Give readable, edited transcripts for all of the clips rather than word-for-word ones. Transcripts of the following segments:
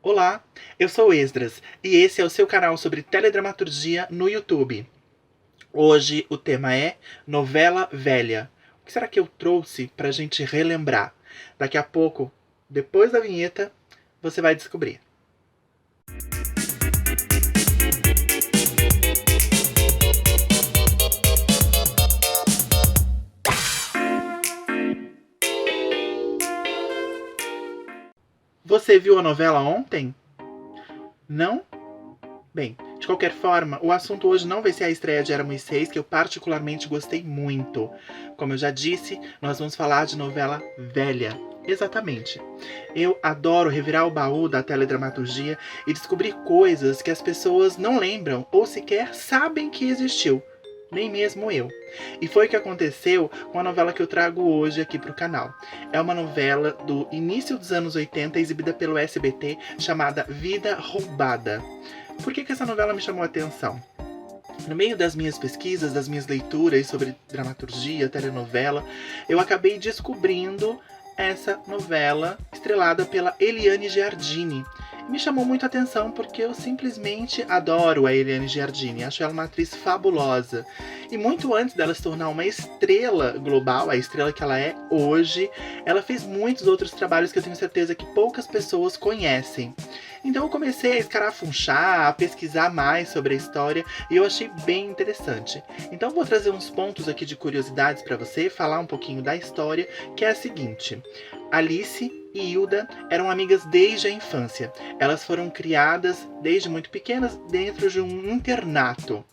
Olá, eu sou Esdras e esse é o seu canal sobre teledramaturgia no YouTube. Hoje o tema é novela velha. O que será que eu trouxe para a gente relembrar? Daqui a pouco, depois da vinheta, você vai descobrir. Você viu a novela ontem? Não? Bem, de qualquer forma, o assunto hoje não vai ser a estreia de Éramos Seis, que eu particularmente gostei muito. Como eu já disse, nós vamos falar de novela velha. Exatamente. Eu adoro revirar o baú da teledramaturgia e descobrir coisas que as pessoas não lembram ou sequer sabem que existiu. Nem mesmo eu. E foi o que aconteceu com a novela que eu trago hoje aqui pro canal. É uma novela do início dos anos 80, exibida pelo SBT, chamada Vida Roubada. Por que essa novela me chamou a atenção? No meio das minhas pesquisas, das minhas leituras sobre dramaturgia, telenovela, eu acabei descobrindo essa novela estrelada pela Eliane Giardini. Me chamou muito a atenção porque eu simplesmente adoro a Eliane Giardini, acho ela uma atriz fabulosa. E muito antes dela se tornar uma estrela global, a estrela que ela é hoje, ela fez muitos outros trabalhos que eu tenho certeza que poucas pessoas conhecem. Então eu comecei a escarafunchar, a pesquisar mais sobre a história e eu achei bem interessante. Então eu vou trazer uns pontos aqui de curiosidades para você, falar um pouquinho da história, que é a seguinte. Alice e Hilda eram amigas desde a infância. Elas foram criadas desde muito pequenas dentro de um internato.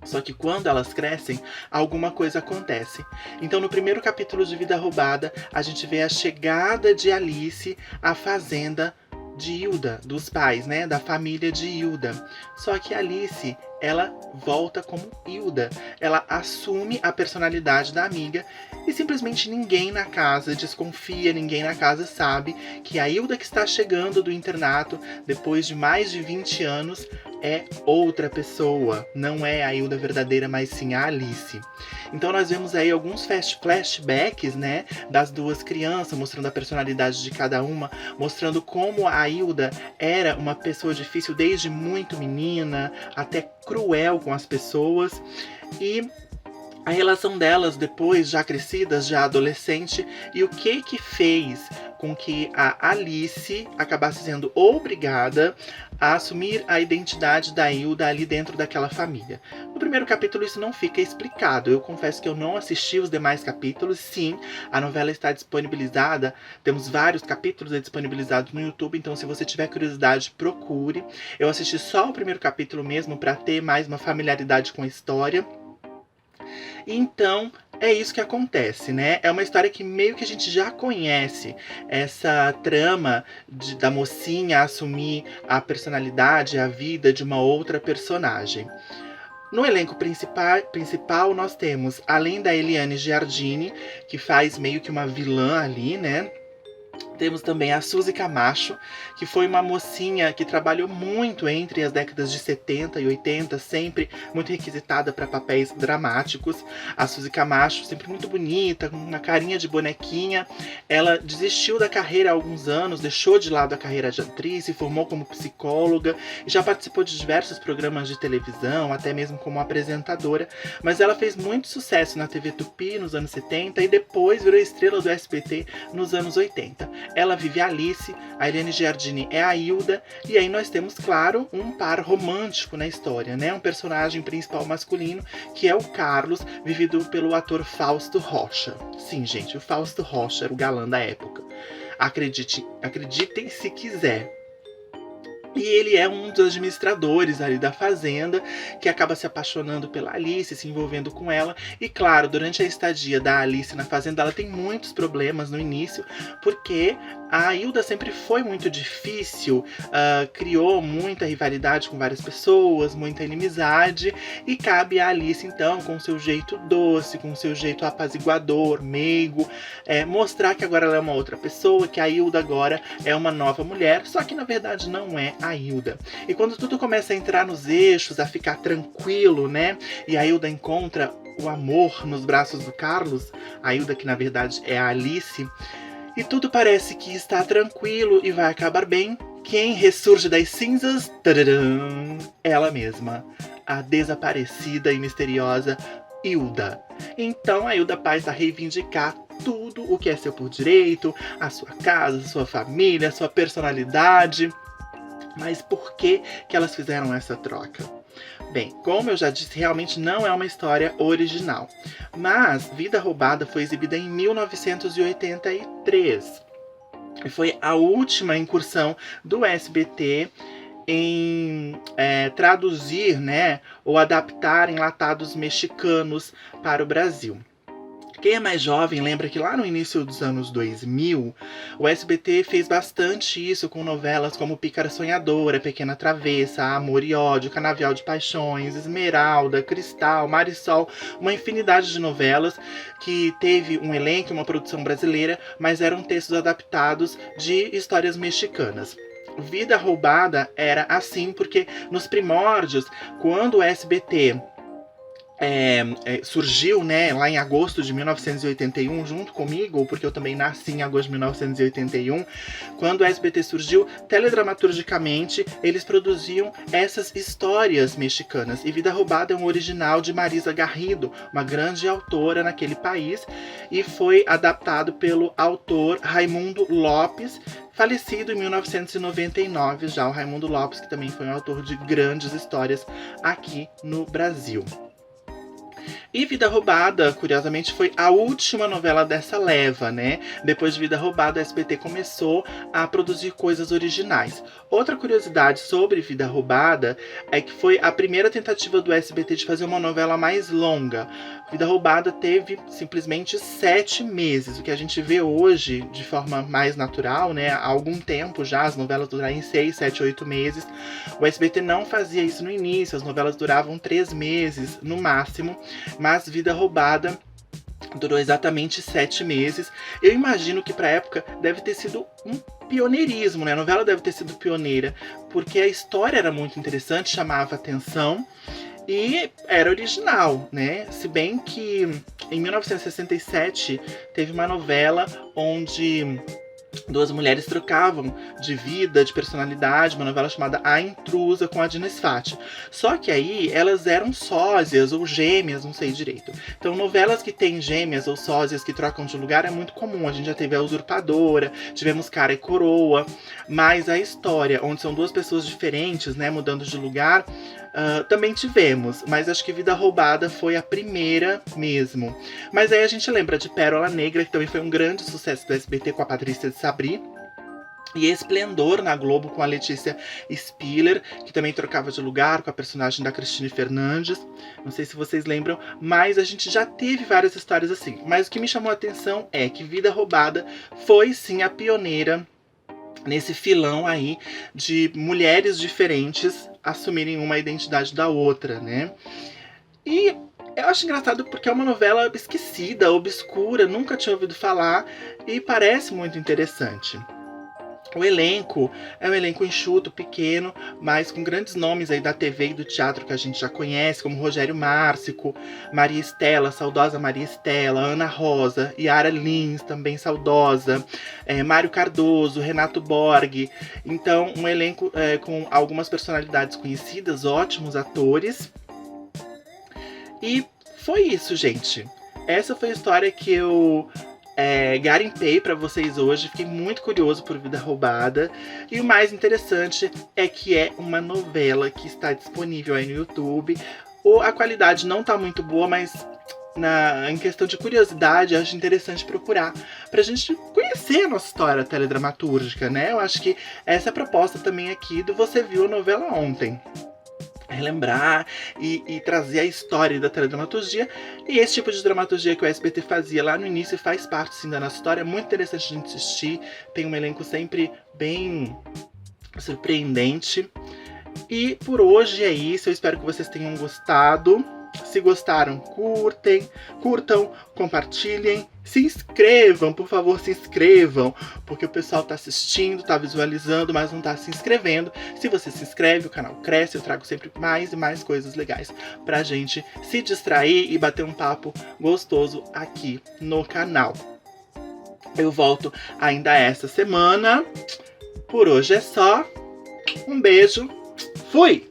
Só que quando elas crescem, alguma coisa acontece. Então, no primeiro capítulo de Vida Roubada, a gente vê a chegada de Alice à fazenda de Hilda, dos pais, né? Da família de Hilda. Só que Alice, ela volta como Hilda. Ela assume a personalidade da amiga e simplesmente ninguém na casa desconfia, ninguém na casa sabe que a Hilda que está chegando do internato depois de mais de 20 anos é outra pessoa. Não é a Hilda verdadeira, mas sim a Alice. Então nós vemos aí alguns flashbacks, né, das duas crianças, mostrando a personalidade de cada uma, mostrando como a Hilda era uma pessoa difícil desde muito menina, até cruel com as pessoas. E a relação delas depois, já crescidas, já adolescente, e o que fez com que a Alice acabasse sendo obrigada a assumir a identidade da Hilda ali dentro daquela família. No primeiro capítulo isso não fica explicado. Eu confesso que eu não assisti os demais capítulos. Sim, a novela está disponibilizada. Temos vários capítulos disponibilizados no YouTube, então se você tiver curiosidade, procure. Eu assisti só o primeiro capítulo mesmo para ter mais uma familiaridade com a história. Então, é isso que acontece, né? É uma história que meio que a gente já conhece. Essa trama da mocinha assumir a personalidade, a vida de uma outra personagem. No elenco principal, nós temos, além da Eliane Giardini, que faz meio que uma vilã ali, né? Temos também a Suzy Camacho, que foi uma mocinha que trabalhou muito entre as décadas de 70 e 80, sempre muito requisitada para papéis dramáticos. A Suzy Camacho, sempre muito bonita, com uma carinha de bonequinha. Ela desistiu da carreira há alguns anos, deixou de lado a carreira de atriz, se formou como psicóloga e já participou de diversos programas de televisão, até mesmo como apresentadora. Mas ela fez muito sucesso na TV Tupi nos anos 70 e depois virou estrela do SBT nos anos 80. Ela vive a Alice, a Eliane Giardini é a Hilda, e aí nós temos, claro, um par romântico na história, né? Um personagem principal masculino, que é o Carlos, vivido pelo ator Fausto Rocha. Sim, gente, o Fausto Rocha era o galã da época. Acreditem se quiser. E ele é um dos administradores ali da fazenda, que acaba se apaixonando pela Alice, se envolvendo com ela. E claro, durante a estadia da Alice na fazenda, ela tem muitos problemas no início, porque a Hilda sempre foi muito difícil, criou muita rivalidade com várias pessoas, muita inimizade, e cabe a Alice então, com seu jeito doce, com seu jeito apaziguador, meigo, mostrar que agora ela é uma outra pessoa, que a Hilda agora é uma nova mulher, só que na verdade não é a Hilda. E quando tudo começa a entrar nos eixos, a ficar tranquilo, né, e a Hilda encontra o amor nos braços do Carlos, a Hilda que na verdade é a Alice, e tudo parece que está tranquilo e vai acabar bem, Quem ressurge das cinzas? Tadadam, ela mesma, a desaparecida e misteriosa Hilda. Então a Hilda passa a reivindicar tudo o que é seu por direito, a sua casa, a sua família, a sua personalidade. Mas por que elas fizeram essa troca? Bem, como eu já disse, realmente não é uma história original. Mas Vida Roubada foi exibida em 1983. E foi a última incursão do SBT em traduzir, né, ou adaptar enlatados mexicanos para o Brasil. Quem é mais jovem lembra que lá no início dos anos 2000, o SBT fez bastante isso com novelas como Pícara Sonhadora, Pequena Travessa, Amor e Ódio, Canavial de Paixões, Esmeralda, Cristal, Marisol, uma infinidade de novelas que teve um elenco e uma produção brasileira, mas eram textos adaptados de histórias mexicanas. Vida Roubada era assim porque nos primórdios, quando o SBT surgiu, né, lá em agosto de 1981, junto comigo, porque eu também nasci em agosto de 1981, quando o SBT surgiu, teledramaturgicamente, eles produziam essas histórias mexicanas. E Vida Roubada é um original de Marisa Garrido, uma grande autora naquele país, e foi adaptado pelo autor Raimundo Lopes, falecido em 1999, já o Raimundo Lopes, que também foi um autor de grandes histórias aqui no Brasil. E Vida Roubada, curiosamente, foi a última novela dessa leva, né? Depois de Vida Roubada, a SBT começou a produzir coisas originais. Outra curiosidade sobre Vida Roubada é que foi a primeira tentativa do SBT de fazer uma novela mais longa. Vida Roubada teve simplesmente 7 meses, o que a gente vê hoje de forma mais natural, né? Há algum tempo já, as novelas durarem 6, 7, 8 meses. O SBT não fazia isso no início, as novelas duravam 3 meses no máximo, mas Vida Roubada durou exatamente 7 meses. Eu imagino que pra época deve ter sido um pioneirismo, né? A novela deve ter sido pioneira, porque a história era muito interessante, chamava atenção e era original, né? Se bem que em 1967 teve uma novela onde duas mulheres trocavam de vida, de personalidade, uma novela chamada A Intrusa com a Dines Fati. Só que aí elas eram sósias ou gêmeas, não sei direito. Então novelas que tem gêmeas ou sósias que trocam de lugar é muito comum. A gente já teve A Usurpadora, tivemos Cara e Coroa, mas a história onde são duas pessoas diferentes, né, mudando de lugar, também tivemos, mas acho que Vida Roubada foi a primeira mesmo. Mas aí a gente lembra de Pérola Negra, que também foi um grande sucesso do SBT com a Patrícia de Sabri. E Esplendor na Globo com a Letícia Spiller, que também trocava de lugar com a personagem da Cristine Fernandes. Não sei se vocês lembram, mas a gente já teve várias histórias assim. Mas o que me chamou a atenção é que Vida Roubada foi sim a pioneira nesse filão aí de mulheres diferentes assumirem uma identidade da outra, né? E eu acho engraçado porque é uma novela esquecida, obscura, nunca tinha ouvido falar e parece muito interessante. O elenco é um elenco enxuto, pequeno, mas com grandes nomes aí da TV e do teatro que a gente já conhece, como Rogério Márcico, Maria Estela, saudosa Maria Estela, Ana Rosa, Yara Lins, também saudosa, Mário Cardoso, Renato Borg. Então, um elenco com algumas personalidades conhecidas, ótimos atores. E foi isso, gente. Essa foi a história que eu garimpei pra vocês hoje. Fiquei muito curioso por Vida Roubada. E o mais interessante é que é uma novela que está disponível aí no YouTube. A qualidade não tá muito boa, mas em questão de curiosidade, eu acho interessante procurar pra gente conhecer a nossa história teledramatúrgica, né? Eu acho que essa é a proposta também aqui do Você Viu a Novela Ontem. Relembrar e trazer a história da teledramaturgia. E esse tipo de dramaturgia que o SBT fazia lá no início faz parte sim da nossa história. É muito interessante a gente assistir. Tem um elenco sempre bem surpreendente. E por hoje é isso. Eu espero que vocês tenham gostado. Se gostaram, curtam, compartilhem, se inscrevam, por favor, se inscrevam, porque o pessoal tá assistindo, tá visualizando, mas não tá se inscrevendo. Se você se inscreve, o canal cresce, eu trago sempre mais e mais coisas legais pra gente se distrair e bater um papo gostoso aqui no canal. Eu volto ainda essa semana. Por hoje é só. Um beijo. Fui!